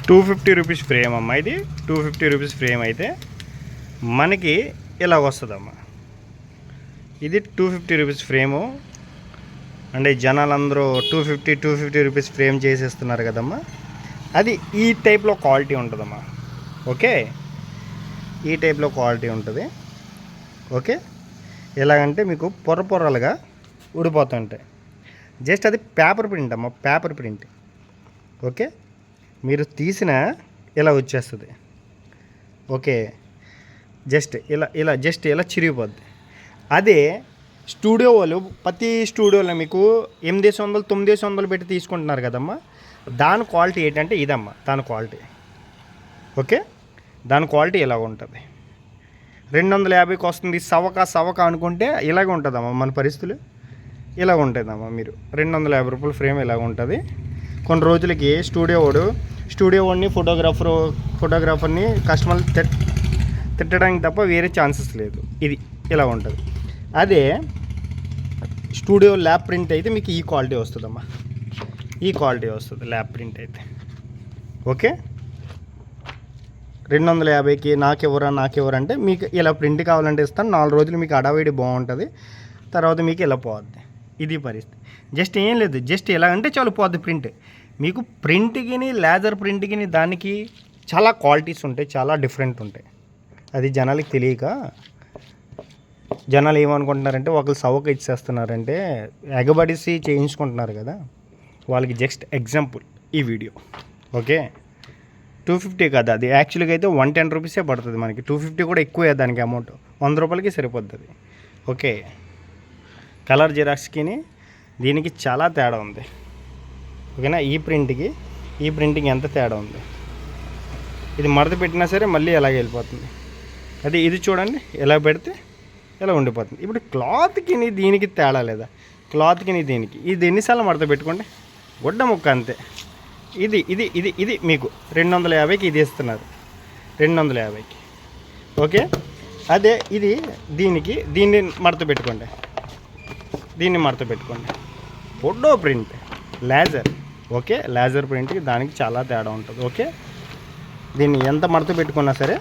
250 rupees frame అమ్మ. ఇది 250 rupees frame అయితే మనకి ఇలా వస్తుందమ్మా. ఇది 250 రూపీస్ ఫ్రేము. అంటే జనాలందరూ 250 రూపీస్ ఫ్రేమ్ చేసేస్తున్నారు కదమ్మా. అది ఈ టైప్లో క్వాలిటీ ఉంటుందమ్మా. ఓకే, ఈ టైప్లో క్వాలిటీ ఉంటుంది. ఓకే, ఎలాగంటే మీకు పొరలుగా ఊడిపోతుంటాయి. జస్ట్ అది పేపర్ ప్రింట్ అమ్మ, పేపర్ ప్రింట్. ఓకే, మీరు తీసిన ఇలా వచ్చేస్తుంది. ఓకే, జస్ట్ ఇలా చిరిగిపోద్ది. అదే స్టూడియో వాళ్ళు ప్రతి స్టూడియోలో మీకు 800 900 పెట్టి తీసుకుంటున్నారు కదమ్మా. దాని క్వాలిటీ ఏంటంటే ఇదమ్మా, దాని క్వాలిటీ. ఓకే, దాని క్వాలిటీ ఇలాగ ఉంటుంది. 250కి వస్తుంది సవక అనుకుంటే ఇలాగ ఉంటుందమ్మా. మన పరిస్థితులు ఇలాగ ఉంటుందమ్మా. మీరు 250 రూపాయల ఫ్రేమ్ ఇలాగ ఉంటుంది. కొన్ని రోజులకి స్టూడియో వాడిని ఫోటోగ్రాఫర్ని కస్టమర్ తిట్టడానికి తప్ప వేరే ఛాన్సెస్ లేదు. ఇది ఇలా ఉంటుంది. అదే స్టూడియో ల్యాబ్ ప్రింట్ అయితే మీకు ఈ క్వాలిటీ వస్తుందమ్మా. ఈ క్వాలిటీ వస్తుంది ల్యాబ్ ప్రింట్ అయితే. ఓకే, 250కి నాకెవరు అంటే మీకు ఇలా ప్రింట్ కావాలంటే ఇస్తాను. 4 రోజులు మీకు అడావిడి బాగుంటుంది. తర్వాత మీకు ఇలా పోద్ది. ఇది పరిస్థితి. జస్ట్ ఏం లేదు, జస్ట్ ఎలా అంటే చాలు పోద్ది ప్రింట్. మీకు ప్రింట్కి లేజర్ ప్రింట్కి దానికి చాలా క్వాలిటీస్ ఉంటాయి, చాలా డిఫరెంట్ ఉంటాయి. అది జనాలకి తెలియక జనాలు ఏమనుకుంటున్నారంటే ఒకళ్ళు సవక ఇచ్చేస్తున్నారంటే ఎగబడిసి చేయించుకుంటున్నారు కదా. వాళ్ళకి జస్ట్ ఎగ్జాంపుల్ ఈ వీడియో. ఓకే, 250 కదా, అది యాక్చువల్గా అయితే 110 రూపీసే పడుతుంది మనకి. 250 కూడా ఎక్కువే దానికి అమౌంట్. 100 రూపాయలకి సరిపోతుంది. ఓకే, కలర్ జిరాక్స్కి దీనికి చాలా తేడా ఉంది. ఓకేనా, ఈ ప్రింట్కి ఎంత తేడా ఉంది. ఇది మడత పెట్టినా సరే మళ్ళీ ఎలాగే వెళ్ళిపోతుంది. అది ఇది చూడండి, ఎలా పెడితే ఎలా ఉండిపోతుంది. ఇప్పుడు క్లాత్కి దీనికి తేడా లేదా? క్లాత్కి దీనికి ఇది ఎన్నిసార్లు మడత పెట్టుకోండి, గుడ్డ ముక్క అంతే. ఇది ఇది ఇది ఇది మీకు 250కి ఇది ఇస్తున్నారు, 250కి. ఓకే, అదే ఇది దీన్ని మడత పెట్టుకోండి, photo print laser. Okay, laser ప్రింట్కి దానికి చాలా తేడా ఉంటుంది. ఓకే, దీన్ని ఎంత మడత పెట్టుకున్నా సరే,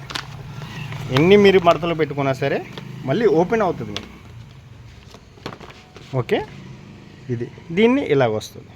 ఎన్ని మీరు మడతలు పెట్టుకున్నా సరే మళ్ళీ ఓపెన్ అవుతుంది మీకు. ఓకే, దీన్ని ఇలాగ వస్తుంది.